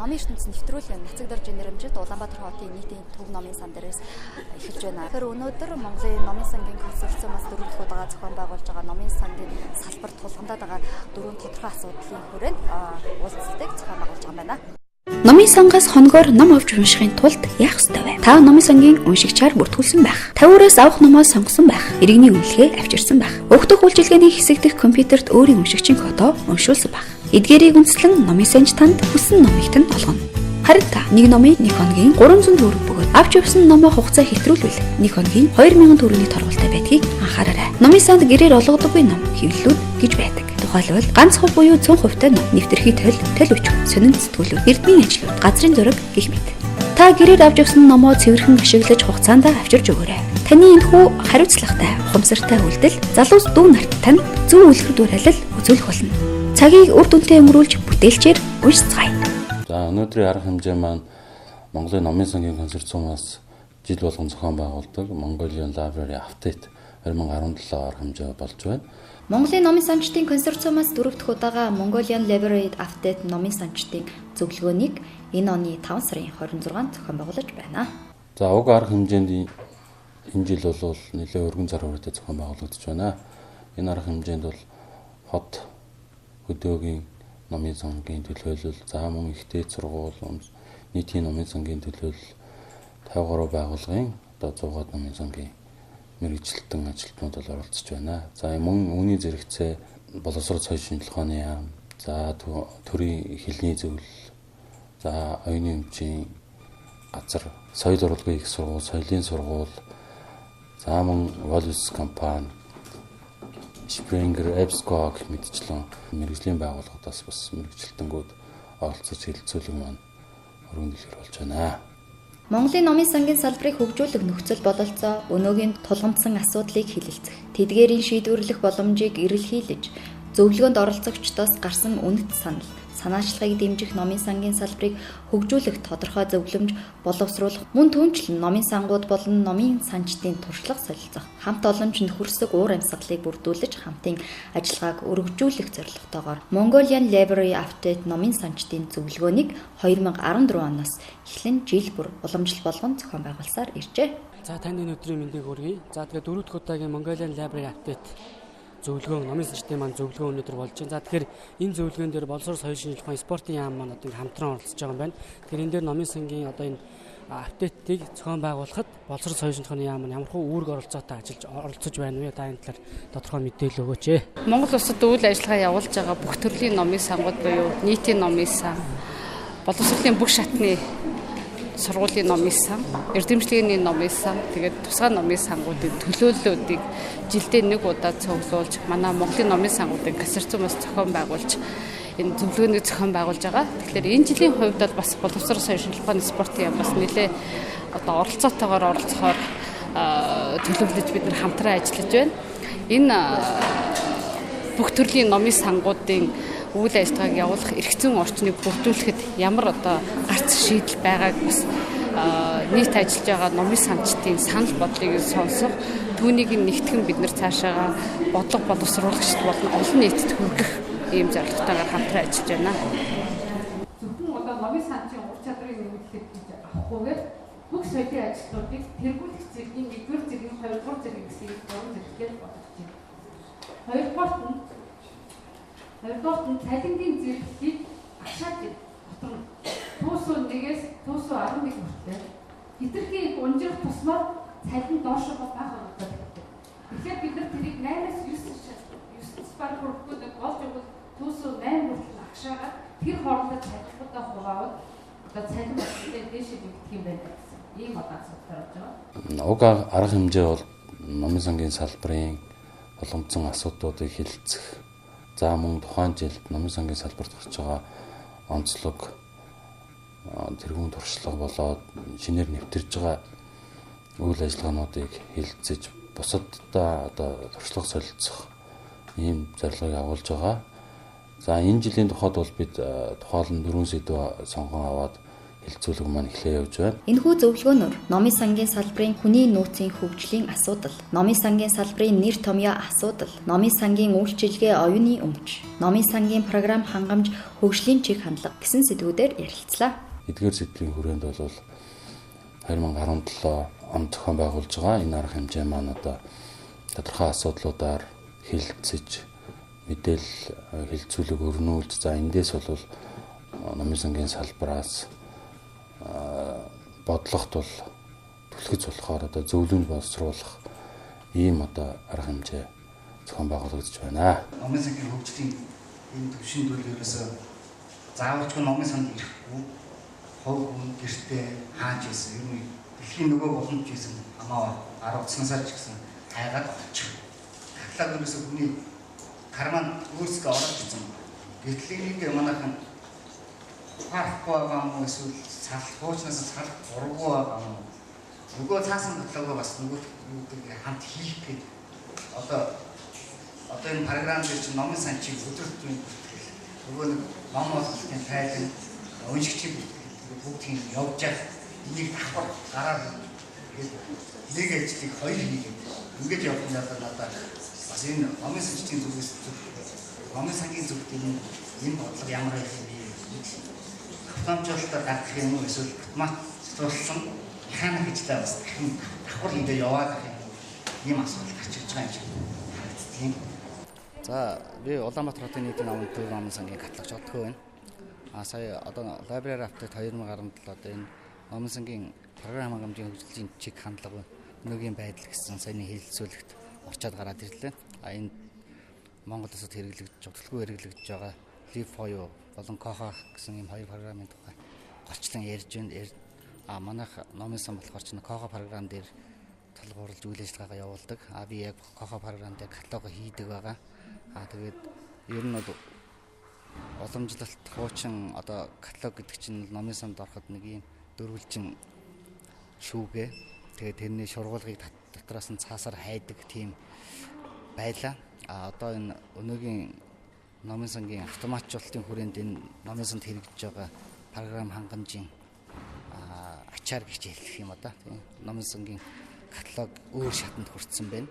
Номын ертөнц нэвтрүүлэг нацагдорж нэрэмжит Улаанбаатар хотын нийтийн төв номын сан дээрээс эхэлж байна. Тэгэхээр өнөөдөр Монголын номын сангийн консорциумаас 4 дахь удаа зохион байгуулж байгаа номын сангийн салбар тулгамдаад байгаа 4 тодорхой асуудлын хүрээнд уулзалтыг зохион байгуулж байгаа юм байна. Номын сангаас хоногоор ном авч уншихын тулд яах ёстой вэ? Та номын сангийн уншигчаар бүртгүүлсэн байх. Тавиураас авах номоо сонгосон байх. Иргэний үнэлгээ авчирсан байх. Өгдөх үйлчилгээний хэсэг дэх компьютерт өөрийн уншигчийн фото уншуулсан байх. Эдгээрийг үндэслэн номын санч танд хүссэн номыг тань олгоно. Харин та нэг номыг 1 хоногийн 300 төгрөг бөгөөд авч явсан номоо хугацаа хэтрүүлвэл 1 хоногийн 2000 төгрөгийн торгуултай байдгийг анхаараарай. Номын санд гэрээр олгодоггүй ном хэвлэлүүд гэж байдаг. Тухайлбал ганц хувь буюу 100% ном, нэвтрхий төл өчг, сонин сэтгүүлүүд, эрдмийн ажлууд, газрын зураг гэх мэт. Та гэрээр авч явсан номоо цэвэрхэн ашиглаж хугацаанд авчирж өгөөрэй. Таны энэхүү хариуцлагатай, ухамсартай үйлдэл залуус дүү нарт тань зөв үлгэр дуурайлал үзүүлэх болно. Цагийг үр дүнтэй өнгөрүүлж бүтээлчээр уншицгаая. За өнөөдрийн арга хэмжээ маань Монголын номын сангийн консорциумаас жил болгон зохион байгуулдаг Mongolian Library Update-2017 арга хэмжээ болж байна. Монголын номын санчдын консорциумаас 4 дахь удаага Mongolian Library Update номын санчдын зөвлөгөөнийг энэ оны 5 сарын 26-нд зохион байгуулж байна. За уг арга хэмжээнд энэ жил бол нэлээд өргөн зар хүрээтэй зохион байгуулагдаж байна. Энэ арга хэмжээнд бол хот хөдөөгийн номын сангийн төлөөлөл, за мөн ихтэй сургууль, нийтийн номын сангийн төлөөлөл 53 байгууллагын 100-аад номын сангийн мэргэжилтэн ажилтнууд бол оролцож байна. За мөн үүний зэрэгцээ боловсрол соёлын шинжилгээ ухааны яам, за төрийн хэлний зөвлөл, за оюуны өмчийн газар, соёл урлагийн их сургууль, соёлын сургууль, за мөн Wallis компани, Springer, Epsco гэх мэтчлэн мэргэжлийн байгууллагуудаас бас мэргэжилтэнгүүд оролцож хэлэлцүүлэг маань өргөн дэлгэр болж байна. Монголын номын сангийн салбарыг хөгжүүлэх нөхцөл бололцоо өнөөгийн тулгамдсан асуудлыг хэлэлцэх, тэдгээрийн шийдвэрлэх боломжийг эрэлхийлж, зөвлөгөөнд оролцогчдоос гарсан үнэт санаачлагыг дэмжих номын сангийн салбарыг хөгжүүлэх тодорхой зөвлөмж боловсруулах, мөн түүнчлэн номын сангууд болон номын санчдын туршлага солилцох, хамт олонч нөхөрсөг уур амьсгалыг бүрдүүлж хамтын ажиллагааг өргөжүүлэх зорилготойгоор Mongolian Library Update номын санчдын зөвлөгөөнийг 2014 оноос эхлэн жил бүр уламжлал болгон зохион байгуулсаар иржээ. За танд энэ өдрийн мэндийг хүргэе. За тэгээ 4 дахь удаагийн Mongolian Library Update зөвлөгөө номын санчдын маань зөвлөгөө өнөөдөр болж байна. За тэгэхээр энэ зөвлөгөөн дээр боловсрол соёлын шинжилгээ ухааны спортын яам маань одоо хамтран оролцож байгаа юм байна. Тэгэхээр энэ дээр номын сангийн одоо энэ апдейтыг зохион байгуулахад боловсрол соёлын шинжилгээ ухааны яам маань ямархуу үүрэг оролцоотой оролцож байна вэ? Та энэ талаар тодорхой мэдээлэл өгөөч. Монгол улсад үйл ажиллагаа явуулж байгаа бүх төрлийн номын сангууд буюу нийтийн номын сан, боловсролын бүх шатны сургуулийн номын сан, эрдэмтлийн номын сан, тэгээд тусгай номын сангуудын төлөөллүүдийг жилдээ 1 удаа цуглуулж, манай Монголын номын сангуудын консорциумаас зохион байгуулж, энэ зөвлөгөөнийг зохион байгуулж байгаа. Тэгэхээр энэ жилийн хувьд бол бас боловсрол соёлын шинжилгээ ухааны спортын яам бас нэлээ одоо оролцоотойгоор оролцохоор төлөвлөж бид нар хамтран ажиллаж байна. Энэ бүх төрлийн номын сангуудын үйл ажиллагааг явуулах эрх зүйн орчныг бүрдүүлэхэд ямар одоо гарц шийдэл байгааг бас нийт ажиллаж байгаа номын санчдын санал бодлыг сонсох, түүнийг нэгтгэн бид нар цаашаа бодлого боловсруулагчд болон олон нийтэд хүргэх ийм зорилготойгоор хамтран ажиллаж байна. Зөвхөн одоо номын санчийн ур чадрыг нэмэгдүүлэх гэж авахгүйгээр бүх соёлын ажлуудыг тэргүүлэх зэргийн 1-р зэргийн 2-р зэргийн гэсэн 3 зэрэгээр бодож байна. Хоёрдугаарт нь цалингийн зэрэглэлийг агшааж дотор туусуу 1-ээс туусуу 11 хүртэл хэтэрхий унжих тусмаар цалин доошоо байх хэрэгтэй. Тэгэхээр бид нар тэрийг 8-аас 9 баг хүртэл болж өгвөл туусуу 8 хүртэл агшаагаад тэр хоорондоо цалинуудаа хуваавал одоо цалин болттой дээшээ бигдэх юм байна гэсэн ийм одоо асуудал болж байгаа. Уг арга хэмжээ бол номын сангийн салбарын боломжсон асуудлуудыг хэлэлцэх, за мөн тухайн жилд номын сангийн салбарт гарч байгаа онцлог, тэргуун туршлага болоод шинээр нэвтэрж байгаа үйл ажиллагаануудыг хэлэлцэж, бусаддаа одоо туршлага солилцох ийм зорилгыг агуулж байгаа. За энэ жилийн тухайд бол бид тухайлан 4 сэдв сонгон аваад хилцүүлэг маань эхлээ явж байна. Энэхүү зөвлөгөөнөөр номын сангийн салбарын хүний нөөцийн хөгжлийн асуудал, номын сангийн салбарын нэр томьёо асуудал, номын сангийн үйлчилгээ оюуны өмч, номын сангийн програм хангамж хөгжлийн чиг хандлага гэсэн сэдвүүдээр ярилцлаа. Эдгээр сэдвийн хүрээнд бол 2017 онд зохион байгуулж байгаа энэ арга хэмжээ маань одоо тодорхой асуудлуудаар хилцэж мэдээлэл хилцүүлэг өрнүүлж за эндээс бол номын сангийн салбараас бодлогот бол түлхэж болохоор одоо зөвлөмж боловсруулах ийм одоо арга хэмжээ зохион байгуулагдаж байна. Номын сангийн хөгжлийн энэ төвшөнд бол ерөөсөө заавалжгүй номын санд ирэхгүй хов хүн гэртээ хааж ийсэн ер нь дэлхийн нөгөө боломж ийсэн хамаа 10 цаснасаа ч гэсэн хайгаад олчих. Каталог ерөөсөө хүний карман өөрсдөө орж ирсэн. Гэтэл нэг манайхан парахгүй байгаа юм эсвэл хуучнаас салах дурггүй байгаа юм. Нөгөө цаасан каталог бас нөгөө хамт хийх гээд одоо энэ програм дээр чинь номын сан чиг өдөртөө нөгөө нэг ном олохын тайлан уншигчийг бүгдийг явж явах энийг давхар гараад нэг ажлыг хоёр хийгээд ингэж явах нь надад бас энэ номын санчдын зүгээс номын сангийн зүгт энэ бодлого ямар байх юм бэ? Автоматжуулалтаар гаргах юм уу эсвэл автоматжуулсан механик хийжлээ бас давхар хийдэ яваад байх юм асуудал гарч ирж байгаа юм шиг. За би Улаанбаатар хотын нийтийн номын төв номын сангийн каталогч одгоо байна. Сая одоо Library Update 2017 одоо энэ номын сангийн програм хангамжийн хөгжлийн чиг хандлага өнөөгийн байдал гэсэн саяны хэлэлцүүлэгт орчоод гараад ирлээ. Энэ Монгол улсад хэрэглэгдэж зөвлөгөө хэрэглэгдэж байгаа Live болон Koha гэсэн ийм хоёр програмын тухай голчлон ярьж байна. Манайх номын сан болохоор ч Koha програм дээр талбарлаж үйл ажиллагаагаа явуулдаг. Би яг Koha програм дээр каталог хийдэг байгаа. Тэгээд ер нь бол уламжлалт хуучин одоо каталог гэдэг чинь номын санд ороход нэг ийм дөрвөлжин шүүгээ. Тэгээд тэрний шургуулгыг дотроос нь цаасаар хайдаг тийм байлаа. Одоо энэ өнөөгийн номын сангийн автоматжуулалтын хүрээнд энэ номын санд хэрэгжиж байгаа програм хангамжийн ачаар гэж хэлэх юм одоо тийм номын сангийн каталог өөр шатанд хүрсэн байна.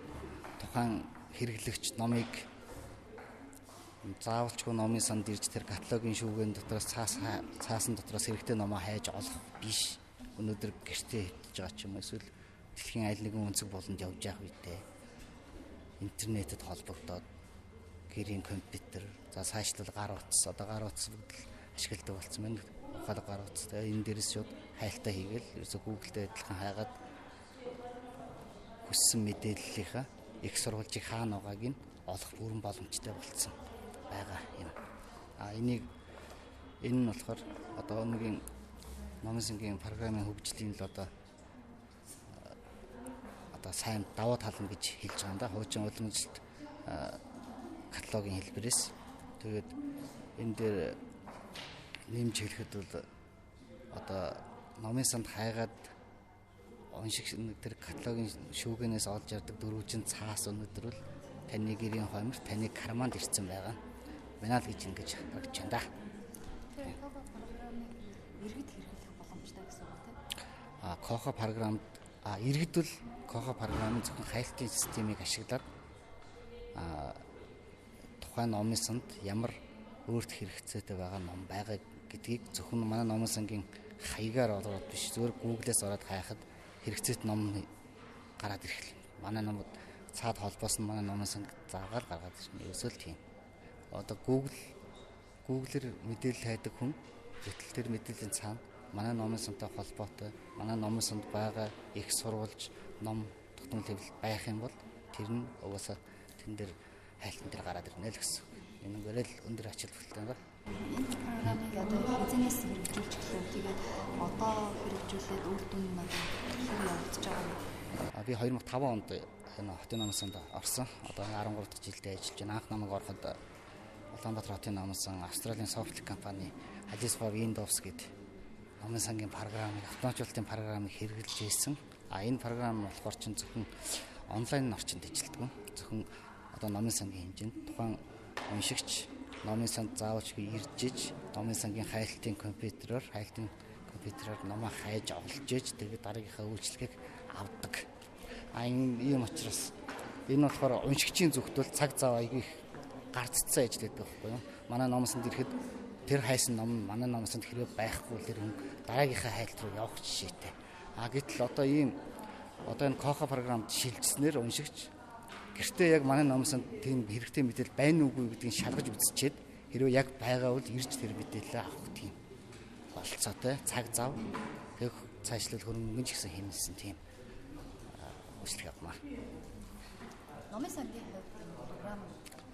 Тухайн хэрэглэгч номыг заавалчгүй номын санд ирж тэр каталогийн шүүгэн дотроос цаасан дотроос хэрэгтэй номоо хайж олох биш. Өнөөдөр гэртээ хэвтэж байгаа ч юм эсвэл дэлхийн аль нэгэн өнцөг болонд явж явах үедээ интернетэд холбогдоод гэрийн компьютер за цаашлал гар утас одоо гар утас бүгд ашигладаг болсон байна. Ухаалаг гар утас энэ дээрээс шууд хайлтаа хийгээл ерөөсө Google-д адилхан хайгаад хүссэн мэдээллийнхаа их сурвалжийг хаана байгааг нь олох бүрэн боломжтой болсон байгаа юм. Энэ нь болохоор одоо өнөөгийн номын сангийн програмын хөгжлийн л одоо сайн даваа тал нь гэж хэлж байгаа юм да. Хуучин уламжлалт каталогийн хэлбэрээс тэгээд энэ дээр нэмж хэлэхэд бол одоо номын санд хайгаад унших тэр каталогийн шүүгэнээс олж ярддаг дөрвөлжин цаас өнөдөр бол таны гэрийн хоймор таны карманд ирсэн байгаа. Манайд гэж ингэж харагдаж байна да. Иргэд хэрэглэх боломжтой гэсэн үг тийм. Koha програмд иргэд бол Koha програмын зөвхөн хайлтын системийг ашиглаад тухайн номын санд ямар өөрт хэрэгцээтэй байгаа ном байгаа гэдгийг зөвхөн манай номын сангийн хаягаар ороод биш зөвхөн Google-ээс ороод хайхад хэрэгцээт ном гараад ирэх. Манай номод цаад холбоос нь манай номын санг заагаад гаргаад ирнэ. Ерөөсөө л тийм. Одоо Google-ээр мэдээлэл хайдаг хүн гэтэл тэр мэдээллийн цаана манай номын сантай холбоотой манай номын санд байгаа их сурвалж ном тогтмол хэвлэл байх юм бол тэр нь угаасаа тэн дээр хайлтан дээр гараад ирнэ л гэсэн. Энэ гэрэл өндөр ач холбогдолтой байна. Програмыг одоо бизнес хэрэгжүүлж гэлээ. Тэгээд одоо хэрэгжүүлээд үр дүн нь хэрэг явагдаж байгаа юм. Би 2005 онд энэ хотын номын санд орсон. Одоо 13 дахь жилдээ ажиллаж байна. Анх намайг ороход Улаанбаатар хотын номын сан Австралийн софтлик компани Alice for Windows гэдэг номын сангийн програмыг автоматжуулалтын програмыг хэрэгжилж ирсэн. Энэ програм болохоор чинь зөвхөн онлайн орчинд ажилладаг. Зөвхөн одоо номын сангийн хэмжээнд тухайн уншигч номын санд заавалжгүй ирж иж номын сангийн хайлтын компьютероор компьютероор номоо хайж олж ээж тэгээд дараагийнхаа үйлчлэгийг авдаг. Энэ ийм учраас энэ болохоор уншигчийн зүгтвэл цаг зав аягүй их гардцсан ажилладаг байхгүй юу? Манай номсонд ирэхэд тэр хайсан ном манай номсонд хэрэг байхгүй тэр хүн дараагийнхаа хайлт руу явах жишээтэй. Гэтэл одоо энэ Коха програмд шилжснээр уншигч гэртээ яг манай номсонд тийм хэрэгтэй мэдээлэл байна уугүй гэдгийг шалгаж үзчихэд хэрвээ яг байгаа бол ирж тэр мэдээлэл авах тийм болцоотой цаг зав тэг цаашлал хөрөнгө ч гэсэн хэмнэсэн тийм үйлчлэг авмаа.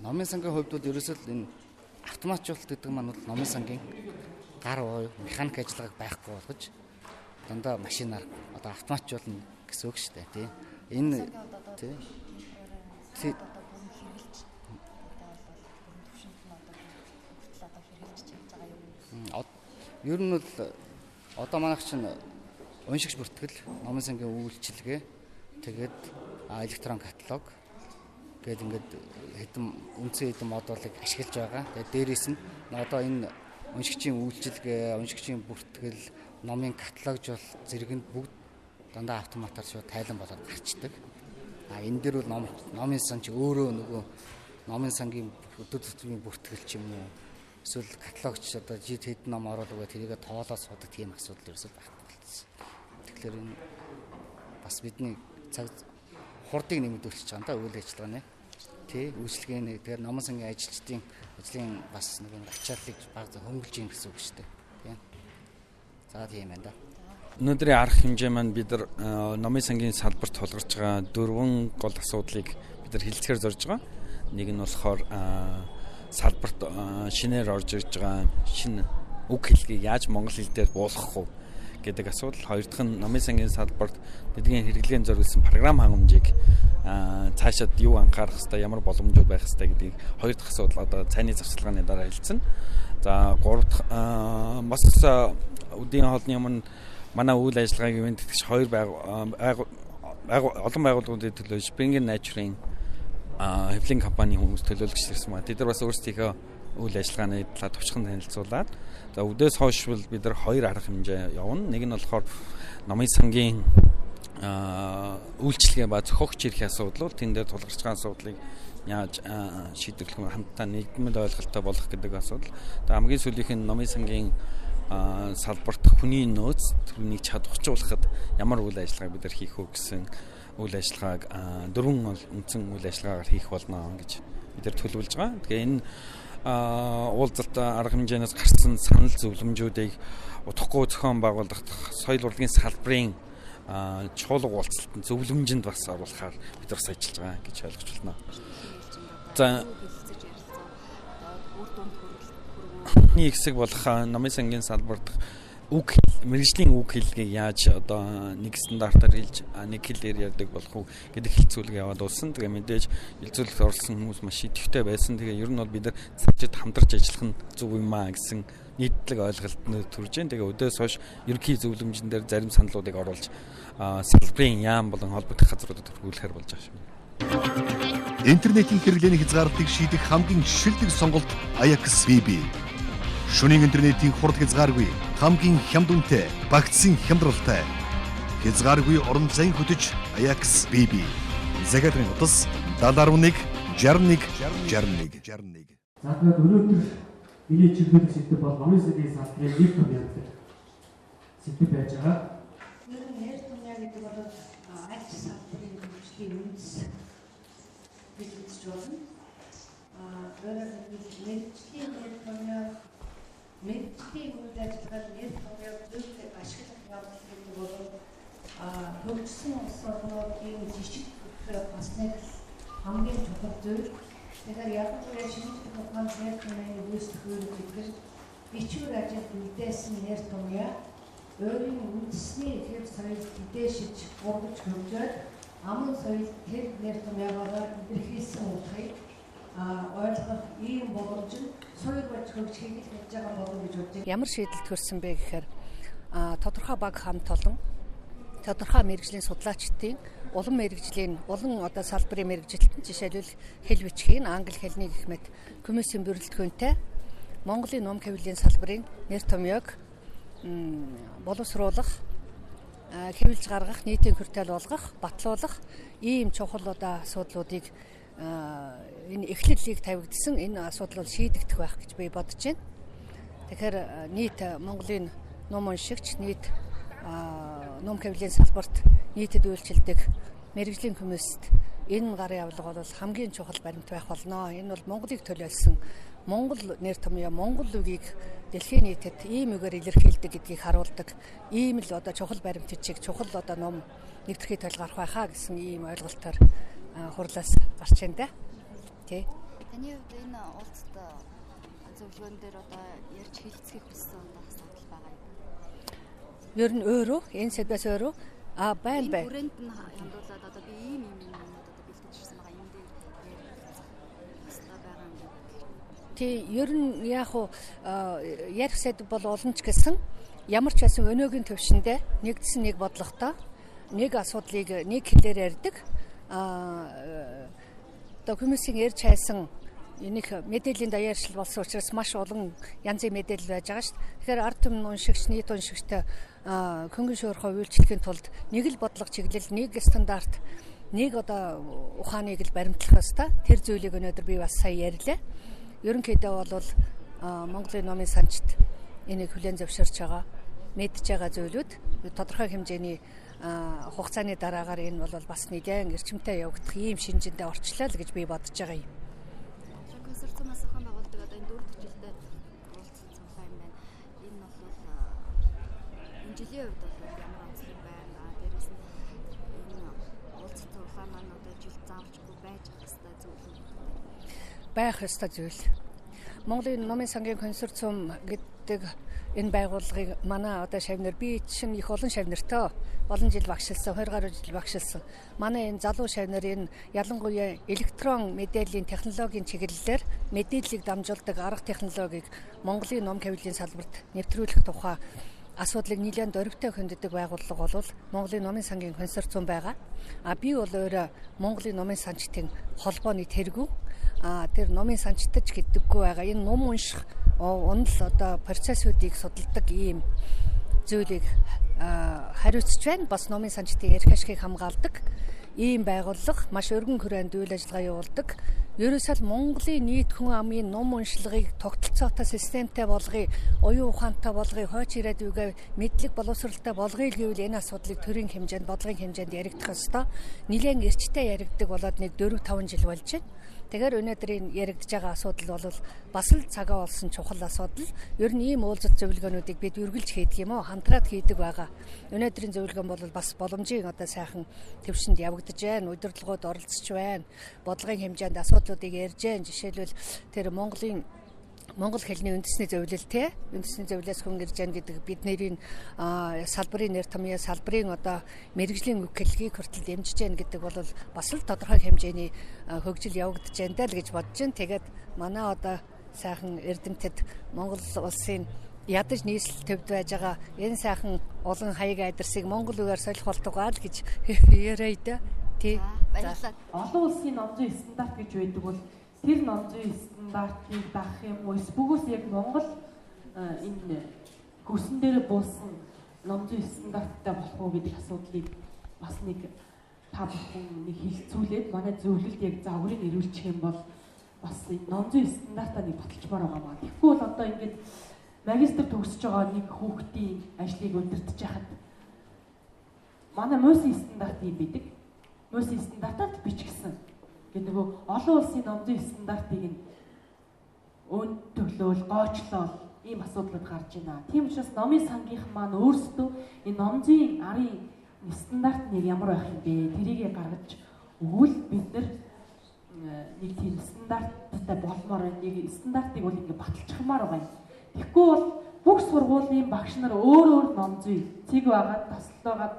Номын сангийн хувьд бол ерөөсөө энэ автоматжуулалт гэдэг маань бол номын сангийн гар уу механик ажиллагааг байхгүй болгож дандаа машинаар автоматжуулна гэсэн үг шүү дээ тийм. Энэ тийм ер нь бол одоо манайх чинь уншигч бүртгэл, номын сангийн үйлчилгээ, тэгээд электрон каталог гээд ингээд хэдэн үндсэн хэдэн модулыг ашиглаж байгаа. Тэгээд дээрээс нь одоо энэ уншигчийн үйлчилгээ, уншигчийн бүртгэл, номын каталогжуул зэрэгэнд бүгд дандаа автоматар шууд тайлан болоод гарчдаг. Энэ дээр бол номын сан чи өөрөө нөгөө номын сангийн өдөр бүртгэл ч юм уу эсвэл каталогч одоо жид хэдэн ном оруулаагаа тэрийгэ тоолоод суудаг тийм асуудал ерөөсөй байхгүй болсон. Тэгэхээр энэ бас бидний цаг хурдыг нэмэгдүүлж байгаа юм да үйл ажиллагааны тий үйлчлэгээний тэгэхээр номын сангийн ажилчдын ажлын бас нэг ачааллыг баг хөнгөлж юм гэсэн үг шүү дээ. Тийм. За тийм байна да. Өнөөдрийн арга хэмжээ маань бид нар номын сангийн салбарт тулгарч байгаа 4 гол асуудлыг бид нар хэлцгээр зорж байгаа. Нэг нь болохоор салбарт шинээр орж ирж байгаа шинэ үг хэлгийг яаж монгол хэл дээр буулгах вэ гэдэг асуудал. Хоёр дахь нь номын сангийн салбарт нэгдлийн хэрэглээн зориулсан програм хангамжийг цаашаад юу анхаарах хэвээр ямар боломжууд байх хэвээр гэдгийг хоёр дахь асуудал одоо цайны завсарлагын дараа хэлсэн. За гурав дахь бас үдийн хоолны өмнө манай үйл ажиллагааг ивент тэтгэж хоёр олон байгууллагуудын төлөө Spring Nature-ийн хэвлэлийн компани хүмүүс төлөөлөгч гэсэн маа. Тэд нар бас өөрсдийнхөө үйл ажиллагааны талаар товчхон танилцуулаад за өдөөс хойш бид нар хоёр арга хэмжээ явна. Нэг нь болохоор номын сангийн үйлчлэгээ ба зохиогч эрхийн асуудал бол тэн дээр тулгарч байгаа асуудлыг яаж шийдвэрлэх вэ? Хамтдаа нийгмийн ойлголттой болох гэдэг асуудал. Тэгээ хамгийн сүүлийнх нь номын сангийн салбарт хүний нөөц түүнийг чадварчуулахад ямар үйл ажиллагаа бид нар хийх вэ гэсэн үйл ажиллагааг 4 үндсэн үйл ажиллагаагаар хийх болно гэж бид нар төлөвлөж байгаа. Тэгээ энэ уулзалт арга хэмжээнээс гарсан санал зөвлөмжүүдийг удахгүй зохион байгуулах соёл урлагийн салбарын чуулга уулзалтанд зөвлөмжөнд бас оруулахаар бид бас ажиллаж байгаа гэж ойлгож байна. За нэг хэсэг болох номын сангийн салбарт үг мэргэжлийн үг хэллэгийг яаж одоо нэг стандартаар хэлж нэг хэлээр ярьдаг болох уу гэдэг хэлцүүлэг яваад улсан. Тэгээ мэдээж хэлцүүлэгт оролцсон хүмүүс маш идэвхтэй байсан. Тэгээ ер нь бол бид нар цаашид хамтарч ажиллах нь зөв юм аа гэсэн нийтлэг ойлголт төрж байна. Тэгээ өдөөс хойш ерөнхий зөвлөмжн дээр зарим саналуудыг оруулж салбарын яам болон холбогдох газруудад хүргүүлэхээр болж байгаа юм. Интернетийн хэрэглээний хязгаарлалтыг шийдэх хамгийн шилдэг сонголт Ajax BB. Шөнийн интернетийн хурд хязгааргүй, хамгийн хямд үнэтэй, багцсан хямдралтай. Хязгааргүй орон зайн хөтөж Ajax BB. Загатын утас 711 61 61. За тэгээд өнөөдөр миний чиглэл сэдв бол номын сангийн салбарын нэг том явдал сэдв байж байгаа. Нэр томьёо гэдэг бол аль ч салбарын хөгжлийн үндэс гэж үзэж байна. Өөрөөр хэлбэл мэргэжлийн нэр томьёо мэргэжлийн үйл ажиллагаанд нэр томьёог зөвхөн ашиглах явдал гэдэг бол хөгжсөн улс орнуудын жижиг бас нэг хамгийн чухал зүйл. Тэгэхээр ялангуяа шинжлэх ухааны нэр томьёоны үүсгэх үйл гэдэг бичвэр ажилд үлдээсэн нэр томьёо өөрийн үндэсний хэв соёлд мэдээшиж ургаж хөгжөөд аман соёлд тэр нэр томьёогоор илэрхийлсэн утгыг ойлгох ийм боломж нь соёл болж хөгжихийг хийж байгаа болов гэж бодож байна. Ямар шийдэл төрсөн бэ гэхээр тодорхой баг хамт олон тодорхой мэргэжлийн судлаачдын улам мэргэжлийн олон одоо салбарын мэргэжилтэн жишээлбэл хэл бичгийн англи хэлний гэх мэт комиссийн бүрэлдэхүүнтэй Монголын ном хэвлэлийн салбарын нэр томьёог боловсруулах, хэвлэж гаргах, нийтийн хүртэл болгох, батлуулах ийм чухал асуудлуудыг энэ эхлэлийг тавигдсан энэ асуудал бол шийдэгдэх байх гэж би бодож байна. Тэгэхээр нийт Монголын ном уншигч, нийт ном хэвлэлийн салбарт нийтэд үйлчилдэг мэргэжлийн хүмүүст энэ гарын явдлага бол хамгийн чухал баримт байх болно. Энэ бол Монголыг төлөөлсөн Монгол нэр томьёо, Монгол үгийг дэлхийн нийтэд ийм үгээр илэрхийлдэг гэдгийг харуулдаг ийм л чухал баримт бичиг, чухал ном нэвтрхий тойл гарах байхаа гэсэн ийм ойлголтоор хурлаас гарч байна да. Тэ. Таны хувьд энэ уулзалт зөвлөгөөн дээр ярьж хэлцгийг хүссэн асуудал байгаа юм. Ер нь өөрөө энэ сэдвээс өөрөө байна бай. Хүрээнд нь хандуулаад би ийм бэлтгэж ирсэн байгаа юм дээр хэвээр байгаа юм. Тий, ер нь яг уу ярих сэдв бол олон ч гэсэн ямар ч байсан өнөөгийн төвшөндөө нэгдсэн нэг бодлоготой нэг асуудлыг нэг хэлээр ярьдаг. Хүмүүсийн ярьж хайсан энийг мэдээллийн даяаршил болсон учраас маш олон янзын мэдээлэл байж байгаа шүү дээ. Тэгэхээр ард түмэн уншигч, нийт уншигчтай хөнгөн шуурхай үйлчлэхийн тулд нэг л бодлого чиглэл, нэг стандарт, нэг ухааныг л баримтлах ёстой. Тэр зүйлийг өнөөдөр би бас сая ярьлаа. Ерөнхийдөө бол Монголын номын санчт энийг хүлээн зөвшөөрч байгаа, мэдж байгаа зүйлүүд тодорхой хэмжээний хугацааны дараагаар энэ бол бас нэгэн эрчимтэй явагдах ийм шинжиндээ орчлоо л гэж би бодож байгаа юм. Консорциумаас ухаан байгуулдаг энэ 4 жилдээ уулзсан цуглаа юм байна. Энэ бол энэ жилийн хувьд ямар онцлог байна? Дээрээс нь энэ уулзсан цуглаа маань жил заавчгүй байж хэвээр зүйл байх ёстой зүйл. Монголын номын сангийн консорциум гэдэг энэ байгууллагыг манай шавнар би чинь их олон шавнартай олон жил багшилсан, 20 гаруй жил багшилсан. Манай энэ залуу шавнар энэ ялангуяа электрон мэдээллийн технологийн чиглэлээр мэдээллийг дамжуулдаг арга технологиг Монголын ном хэвлэлийн салбарт нэвтрүүлэх тухай асуудлыг нэлээд дөрвтэй хөнддөг байгууллага бол Монголын номын сангийн консорциум байгаа. Би бол өөрөө Монголын номын санчтын холбооны тэргүү. Тэр номын санчтаж гэдэггүй байгаа. Энэ ном унших унал процессуудыг судалдаг ийм зүйлийг хариуцж байна. Бас номын санчтын эрх ашигыг хамгаалдаг ийм байгууллага маш өргөн хүрээнд үйл ажиллагаа явуулдаг. Ерөөсөө Монголын нийт хүн амын ном уншлагыг тогтолцоотой системтэй болгоё, оюун ухаантай болгоё, хойч ирээд үгээ мэдлэг боловсралтай болгоё гэвэл энэ асуудлыг төрийн хэмжээнд, бодлогын хэмжээнд яригдах ёстой. Нилээн эрчтэй яригддаг болоод нэг 4-5 жил болж байна. Тэгэхээр өнөөдөр энэ яригдж байгаа асуудал бол бас л цагаа болсон чухал асуудал. Ер нь ийм уулзалт зөвлөгөөнүүдийг бид үргэлж хийдэг юм уу? Хамтраад хийдэг байгаа. Өнөөдрийн зөвлөгөөн бол бас боломжийн сайхан төвшөнд явагдаж байна. Удирдлагууд оролцож байна. Бодлогын хэмжээнд асуудлуудыг ярьж байна. Жишээлбэл тэр Монгол хэлний үндэсний зөвлөлтэй үндэсний зөвлөлөөс хүн ирж байгаа гэдэг бидний салбарын нэр томьёо салбарын мэргэжлийн үг хэллэгийг хүртэл дэмжиж байна гэдэг бол бас л тодорхой хэмжээний хөгжил явагдаж байна л гэж бодож байна. Тэгээд манай сайхан эрдэмтэд Монгол улсын ядаж нийслэл төвд байж байгаа энэ сайхан олон хаяг айдарсыг монгол үгээр солих болтугай л гэж яриа да. Тий. Баярлалаа. Олон улсын номзын стандарт гэж байдаг бол тэр номзын стандартыг даах юм уу? Эсвэл яг Монгол энэ хөрсөн дээр буусан номзын стандарттай болох уу гэдэг асуудлыг бас нэг та бүхэн нэг хэлцүүлээд манай зөвлөлд яг загварыг ирүүлчих юм бол бас энэ номзын стандартаа нэг баталчмаар байгаа маа. Тэгэхгүй бол ингээд магистр төгсөж байгаа нэг хүүхдийн ажлыг удирдах хахад манай МОС-ийн стандарт юм бидэг. МОС-ийн стандартад бичгсэн. Гэдэг нөгөө олон улсын номзын стандартыг өн төглөөл, гоочлол ийм асуудлууд гарч байна. Тийм учраас номын сангийнхан маань өөрсдөө энэ номзын арын стандарт нэг ямар байх юм бэ? Тэрийг гаргаж өгвөл бид нар нэг тийм стандарттай болмоор нэг стандартыг бол ингээд баталчихмаар байгаа юм. Тэгэхгүй бол бүх сургуулийн багш нар өөр номзын цэг байгаад таслаагаад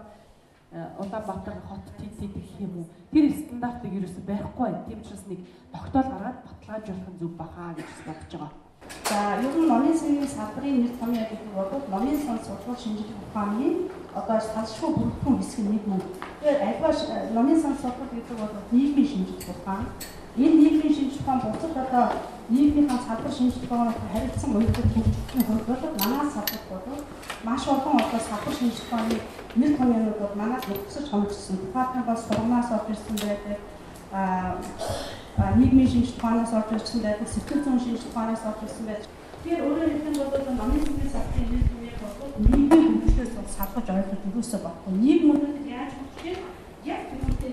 Улаанбаатар хот тэд гэх юм уу тэр стандартыг ерөөсөй барихгүй байна. Тийм учраас нэг тогтоол гаргаад баталгаажуулах нь зөв бахаа гэж бодож байгаа. За ер нь номын сангийн салбарын нэр томьёо гэдэг бол номын сан судалгаа шинжилгээ ухааны салшгүй бүрдсэн хэсэг нэг мөн. Тэгэхээр альва номын сан судалгаа гэдэг бол нийгмийн шинжилгээ ухаан. Энэ нийгмийн шинжилгээ ухаан буцаад одоо нийгмийн салбар шинжилгээ ухаанаар харилцсан уялдал хөгжлийн хувьд бол манаас салбар бол маш олон одоо салбар шинжилгээ ухааны нэр томьёонууд бол манаас нөхцөж хоногдсон. Департаментаас сургамаас орж ирсэн байдаг. Нийгмийн шинжилгээ ухаанаас орж ирсэн байдаг. Сэтгэл зүйн шинжилгээ ухаанаас орж ирсэн байдаг. Тэгэхээр өөрөөр хэлбэл бол номын сангийн салбарын нэр томьёон бол нийгмийн хөгжлөөс салгаж ойлгож өгөөсөө баггүй. Нийгмүүд яаж хөгжиж яг түүнтэй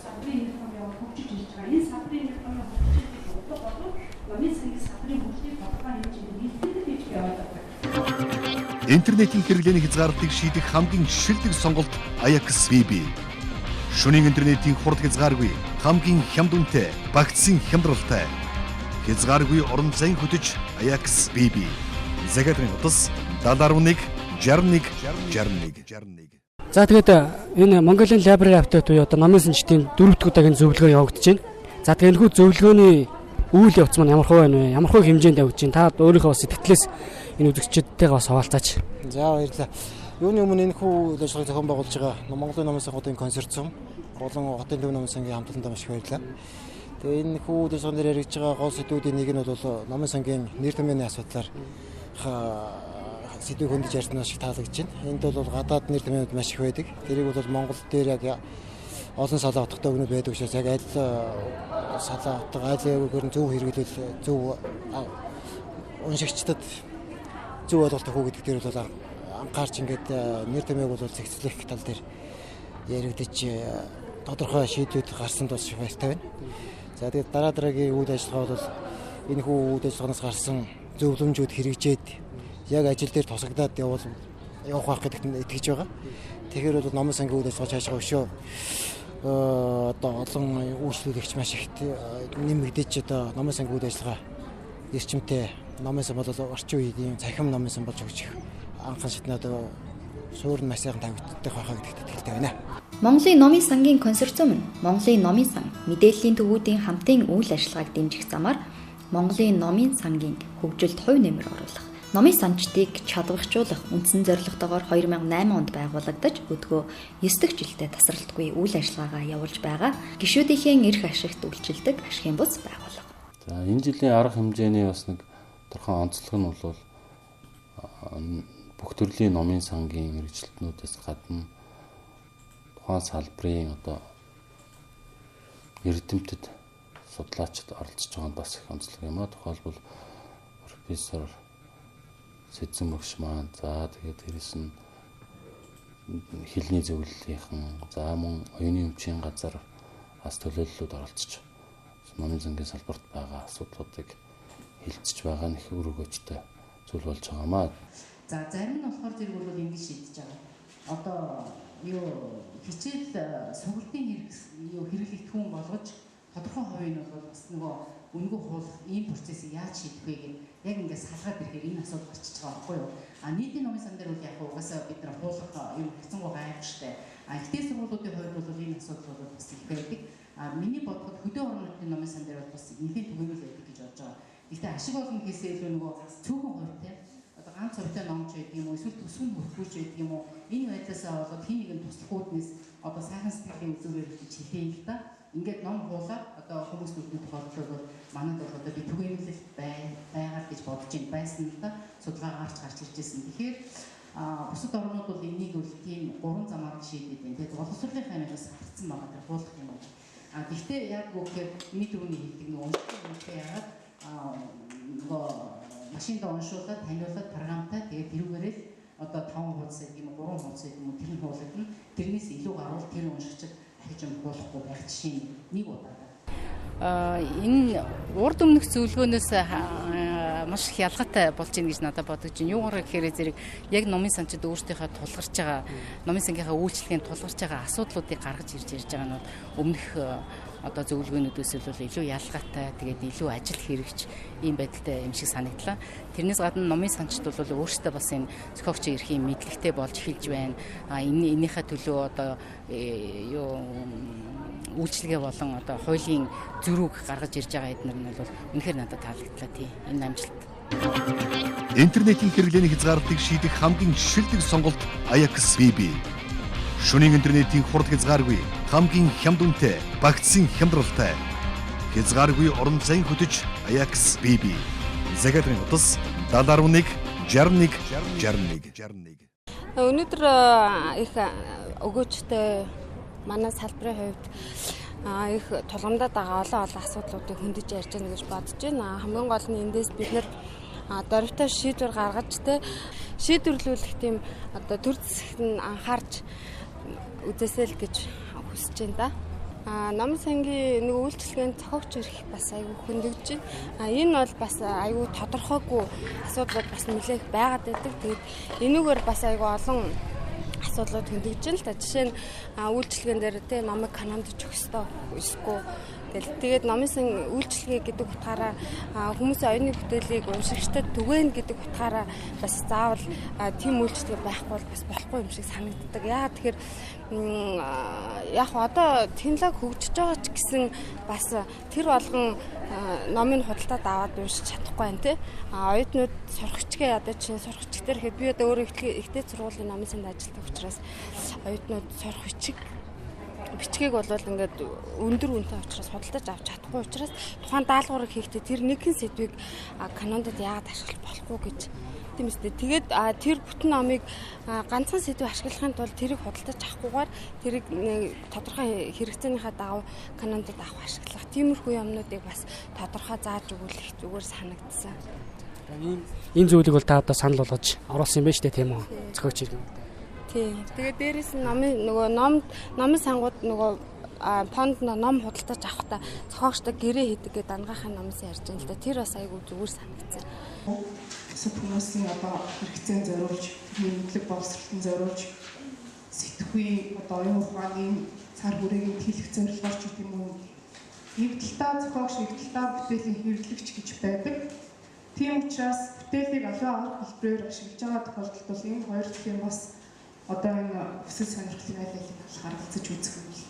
салбарын нэр томьёон хөгжиж ирж байгаа. Энэ салбарын нэр томьёон хөгжиж байгаа бол номын сангийн салбарын хөгжлийг тодорхой хэмжээнд илтгэдэг гэж би ойлгодог. Интернетийн хэрэглээний хязгаарлалтыг шийдэх хамгийн шилдэг сонголт Ajax BB. Шөнийн интернетийн хурд хязгааргүй, хамгийн хямд үнэтэй, багцсан хямдралтай. Хязгааргүй орон зайн хөтөж Ajax BB. Загадын утас 711 61 61. За тэгээд энэ Mongolian Library Update буюу одоо номын санчтын 4-р удаагийн зөвлөгөө явагдаж байна. За тэгээд энэхүү зөвлөгөөний үйл явц маань ямар хувь байна вэ? Ямар хувь хэмжээнд явагдаж байна? Та өөрийнхөө сэтгэлээс энэ үзэгчдтэйгээ бас хуваалцаач. За баярлалаа. Юуны өмнө энэхүү үйл ажиллагааг зохион байгуулж байгаа Монголын номын санхүүгийн консорциум болон Хотын төв номын сангийн хамтлаганд маш их баярлалаа. Тэгээ энэхүү үйл ажиллагаанд яригдж байгаа гол сэдвүүдийн нэг нь бол номын сангийн нэр томьёоны асуудлаар сэдвийг хөндөж ярьсан шиг таалагдж байна. Энд бол гадаад нэр томьёонууд маш их байдаг. Тэрийг бол Монгол дээр яг олон салаа утгатай өгнөд байдаг учраас яг аль салаа утга аль ягуугаар нь зөв хэрэглэл зөв уншигчдад зөв ойлголт өгөх гэдэг дээр бол анхаарч ингээд нэр томьёог бол зэгцлэх тал дээр яригдж тодорхой шийдвүүд гарсан тул шиг баяртай байна. За тэгээд дараагийн үйл ажиллагаа бол энэхүү үйл ажиллагаанаас гарсан зөвлөмжүүд хэрэгжээд яг ажил дээр тусагдаад явах байх гэдэгт итгэж байгаа. Тэгэхээр бол номын сангийн үйл ажиллагаа цаашаа өшөө одоо олон үйлчлүүлэгч маш их нэмэгдэж одоо номын сангийн үйл ажиллагаа эрчимтэй номын сан бол орчин үеийн цахим номын сан болж өгч анхан шатны одоо суурь маш сайхан тавигддаг байхаа гэдэгт итгэлтэй байна. Монголын номын сангийн консорциум нь Монголын номын сан мэдээллийн төвүүдийн хамтын үйл ажиллагааг дэмжих замаар Монголын номын сангийн хөгжилд хувь нэмэр оруулах, номын санчдыг чадвархжуулах үндсэн зорилготойгоор 2008 онд байгуулагдаж өдгөө 9 дахь жилдээ тасралтгүй үйл ажиллагаагаа явуулж байгаа гишүүдийн эрх ашигт үйлчилдэг ашигын бус байгууллага. За энэ жилийн арга хэмжээний бас нэг тодорхой онцлог нь бол бүх төрлийн номын сангийн мэргэжилтнүүдээс гадна тухайн салбарын одоо эрдэмтэд судлаачид оролцож байгаа нь бас их онцлог юм а. Тухайлбал профессор Сэдзэн мөгш маань за тэгээд дээрэс нь хэлний зөвлөлийнхэн за мөн оюуны өмчийн газар бас төлөөллүүд оролцож номын сангийн салбарт байгаа асуудлуудыг хэлцэж байгаа нь их үр өгөөжтэй зүйл болж байгаа маа. За зарим нь болохоор зэрэг бол ингэж шийдэж байгаа. Одоо хичээл сургалтын хэрэглэгдэх хүн болгож тодорхой хувийн нь бол бас нөгөө үнэгүй хуулах ийм процессыг яаж шийдэх вэ гэдэг яг ингээд салгаад ирэхээр энэ асуудал гарчиж байгаа байхгүй юу? Нийтийн номын сан дээр бол яг угаасаа бид нар хуулах юм хэцүү гайхштай. Ихтэй сургуулиудын хувьд бол энэ асуудал бол бас их байдаг. Миний бодоход хөдөө орон нутгийн номын сан дээр бол бас нэлээд түгээмэл байдаг гэж бодож байгаа. Гэхдээ ашиг олон гэсээ илүү нөгөө цөөхөн хувьтай одоо ганц хувьтай номч байдаг юм уу эсвэл төсвөн хөрвүүлж байдаг юм уу? Энэ байдлаасаа болоод хин нэгэн туслахууднаас одоо сайхан сэтгэлийн үзүүрээр гэж хэлээ л да. Ингээд ном хуулаад одоо хүмүүс нүдний тохиолдол манайд бол одоо би түгээмэлэлт байгаад гэж бодож байсан л да. Судалгаа гарч иржсэн. Тэгэхээр бусад орнууд бол энийг бол тийм 3 замаар шийдээд байна. Тэгээд боловсролын хаймаас хатсан байгаа даа хуулах юм байна. Гэхдээ яг үгээр миний түрүүний хэлдэг нэг уншилттай яагаад нөгөө машинд уншуулаад таниулаад програмтай тэгээд тэрүүгээрээ одоо 5 хуудас гэдэг юм 3 хуудас гэдэг юм тэр нь хуулагдана. Тэрнээс илүү гарвал тэр уншигчд хажим болохгүй байх жишээ нэг удаа. Энэ урд өмнөх зөвлөгөөнөөс маш их ялгаатай болж ийн гэж надад бодож байна. Юугаар гэхээр зэрэг яг номын санчид өөрсдийнхөө тулгарч байгаа номын сангийнхаа үйлчлэгийн тулгарч байгаа асуудлуудыг гаргаж ирж байгаа нь өмнөх одоо зөвлөгөөнүүдээс бол илүү ялгаатай тэгээд илүү ажил хэрэгч ийм байдалтай юм шиг санагдлаа. Тэрнээс гадна номын санчид бол өөрсдөө бас энэ зохиогчийн эрхийн мэдлэгтэй болж эхэлж байна. Энийхээ төлөө одоо үйлчлэгээ болон одоо хуулийн зөрүүг гаргаж ирж байгаа эднэр нь бол үнэхээр надад таалагдлаа тий. Энэ амжилт. Интернетийн хэрэглээний хязгаарлалтыг шийдэх хамгийн шилдэг сонголт Ajax BB. Шөнийн интернетийн хурд хязгааргүй, хамгийн хямд үнэтэй, багцсан хямдралтай. хязгааргүй орон зайн хөтөж Аякс BB. Захиалгын утас 711 61 61. Өнөөдөр их өгөөжтэй манай салбарын хувьд их тулгамдаад байгаа олон асуудлуудыг хөндөж ярьж байна гэж бодож байна. Хамгийн гол нь эндээс бид нэр дөрвтэй шийдвэр гаргаж шийдвэрлүүлэх тийм төр зэсэгт нь анхаарч үзээсэй л гэж хүсэж байна да. Номын сангийн нэг үйлчлэгийн зохиогч эрх бас айгүй хөндөгдөж байна. Энэ бол бас айгүй тодорхойгүй асуудлууд бас нэлээх байгаад байдаг. Тэгээд энүүгээр бас айгүй олон асуудлууд хөндөгдөж байна л та. Жишээ нь үйлчлэгэн дээр те номыг канонд өгөх ёстой эсвэл тэгээд номын сан үйлчлэгээ гэдэг утгаараа хүмүүсийн оюуны бүтээлийг уншигчдад түгээн гэдэг утгаараа бас заавал тийм үйлчлэгээ байхгүй бол бас болохгүй юм шиг санагддаг. Яагаад тэгэхээр яг одоо технологи хөгжиж байгаа ч гэсэн бас тэр болгон номын худалдаад аваад уншиж чадахгүй байна те. Оюутнууд сурагчгээ одоо чинь сурагчдэр хэд би одоо өөрөө ихтэй сургуулийн номын санд ажилладаг учраас оюутнууд сурах бичгийг бол ингээд өндөр үнэтэй учраас худалдаж авч чадахгүй учраас тухайн даалгаврыг хийхдээ тэр нэгэн сэдвийг канондод яагаад ашиглах болохгүй гэж тийм үстэй. Тэгээд тэр бүтэн номыг ганцхан сэдвийг ашиглахын тулд тэрийг худалдаж авахгүйгээр тэрийг тодорхой хэрэгцээнийхээ дагав канондод авах ашиглах. Тиймэрхүү юмнуудыг бас тодорхой зааж өгөх зүгээр санагдсан. Энэ зүйлийг бол та одоо санал болгож оруулсан юм байна шүү дээ тийм үү? Зохиогч иргэн. Тийм. Тэгээд дээрэс нь номын сангууд фонд ном худалдаж авахдаа зохиогчтой гэрээ хийдэг гэдэг дангаахын номоос ярьж байна л да. Тэр бас айгүй зүгээр санагдсан. Эсвэл хүмүүсийн одоо хэрэгцээнд зориулж, мэдлэг боловсролтод зориулж сэтгхүй одоо оюун ухааны цар хүрээний хэлэх зорилгоор ч гэдэг юм уу. Нэг талдаа зохиогч, нэг талдаа бүтээлийн хэвлэгч гэж байдаг. Тийм учраас бүтээлийг аливаа арга хэлбэрээр ашиглаж байгаа тохиолдолд бол энэ хоёр талын бас одоо энэ өсөл сонирхлын аль алийг харгалзаж үзэх юм бол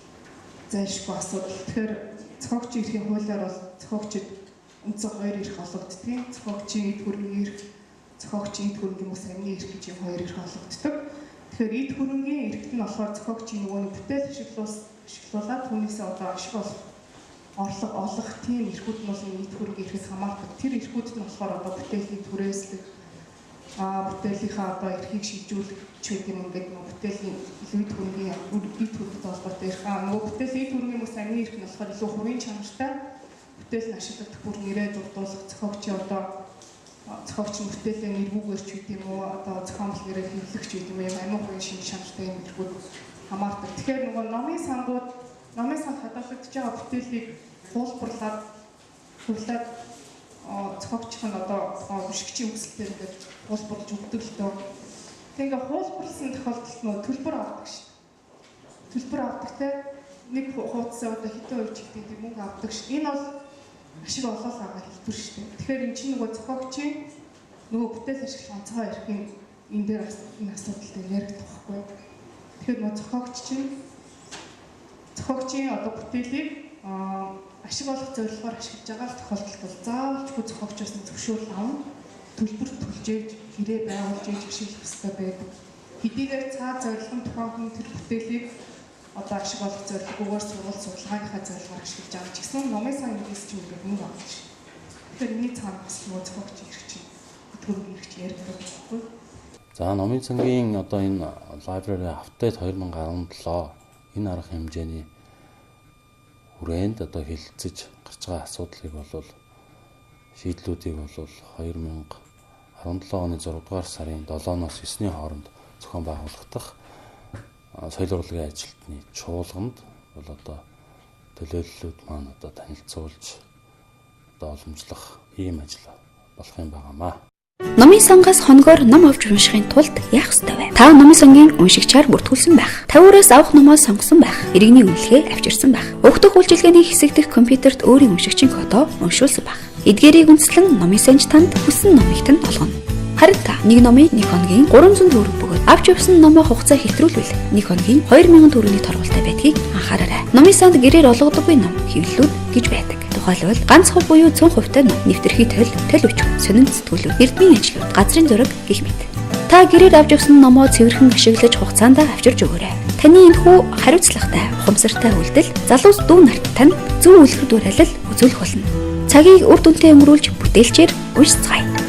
зайлшгүй асуудал. Тэгэхээр зохиогчийн эрхийн хуулиар бол зохиогчид үндсэн хоёр эрх олгогддог. Зохиогчийн эд хөрөнгийн эрх, зохиогчийн эд хөрөнгийн бус амны эрх гэж хоёр эрх олгогддог. Тэгэхээр эд хөрөнгийн эрхт нь болохоор зохиогчийн нөгөө бүтээл ашиглуулаад түүнээсээ одоо ашиг орлого олох тийм эрхүүд нь бол эд хөрөнгийн эрхээс хамаардаг. Тэр эрхүүд нь болохоор одоо бүтээлийн түрээслэх бүтээлийнхаа одоо эрхийг шийдвэрлэх ч гэдэг юм ингээд бүтээлийн илүү эд хөрөнгийн төлөвтэй холбоотой эрх нөгөө бүтээлийн эд хөрөнгийн бус амны эрх нь болохоор илүү хувийн чанартай бүтээл нь ашиглагдах бүр нэрээ дурдуулах зохиогчийн одоо зохиогчийн бүтээлийн нэргүүгээр ч гэдэг юм уу одоо зохиомжлол нэрээ хэвлэх ч гэдэг юм амин хувийн шинж чанартай юм эрхүүд хамаардаг. Тэгэхээр нөгөө номын санд хадгалагдж байгаа бүтээлийг хуулбарлаад хөвлөд зохиогчийн одоо уншигчийн хүсэлтээр ингээд хуулбарлаж өгдөг л дөө. Тэгээ хуулбарлсан тохиолдолд нөгөө төлбөр авдаг шүү дээ. Төлбөр авдаг те нэг хуудасаа одоо хэдэн хувь чигтээ мөнгө авдаг шүү. Энэ бол ашиг олоол байгаа хэлбэр шүү дээ. Тэгэхээр эн чинь нөгөө зохиогчийн нөгөө бүтээл ашиглах онцгой эрхийн энэ дээр энэ асуудал дээр яригдах байхгүй. Тэгэхээр нөгөө зохиогчийн одоо бүтээлийг ашиг олох зорилгоор ашиглаж байгаа тохиолдолд бол заавалчгүй зохиогчоос нь зөвшөөрөл авна. Төлбөр төлжээж хэрэг байгуулж ээж ашиглах хэрэгтэй байдаг. Хэдийгээр цаа зорилго нь тухайн хүн тэр бүтээлийг одоо ашиг олох зорилгоор сургуулийн зорилгоор ашиглаж байгаа ч гэсэн номын сан нэгээс ч ингээд мөнгө авах шүү. Тэгэхээр энэ цаана бас нөгөө зохиогч эрх чинь төрөгийн эрх чинь яригддаг байхгүй. За номын сангийн одоо энэ Library Update 2017 энэ арга хэмжээний хүрээнд одоо хилцэж гарч байгаа асуудлыг бол шийдлүүдийг бол 2017 оны 6 дугаар сарын 7-ноос 9-ний хооронд зохион байгуулагдах соёл урлагийн ажилтны чуулганд бол одоо төлөөллүүд маань одоо танилцуулж одоо уламжлах ийм ажил болох юм байнамаа. Номын сангаас хоногоор ном авч уншихын тулд яах ёстой вэ? Та номын сангийн уншигчаар бүртгүүлсэн байх. Тавиураас авах номоо сонгосон байх. Иргэний үнэлгээ авчирсан байх. Өгдөх үйлчилгээний хэсэг дэх компьютерт өөрийн уншигчийн кодоо уншуулсан байх. Эдгээрийг үндэслэн номын санж танд хүссэн номыг тань олгоно. Харин та нэг номыг 1 хоногийн 300 төгрөг бөгөөд авч явсан номоо хугацаа хэтрүүлвэл 1 хоногийн 2000 төгрөгийн торгуултай байдгийг анхаараарай. Номын санд гэрээр олгодоггүй ном хэвлэлүүд гэж байдаг. Тухайлбал ганц хувь буюу 100% ном, нэвтрхий төл, өчгөн, сонин сэтгүүлүүд, эрдмийн ажлууд, газрын зураг гэх мэт. Та гэрээр авч явсан номоо цэвэрхэн ашиглаж хугацаанд авчирч өгөөрэй. Таны энэхүү хариуцлагатай, ухамсартай үйлдэл залуус дүү нарт тань зөв үлгэр дуурайл үзүүлэх болно. Цагийг үр дүнтэй өнгөрүүлж бүтээлчээр уншицгаая.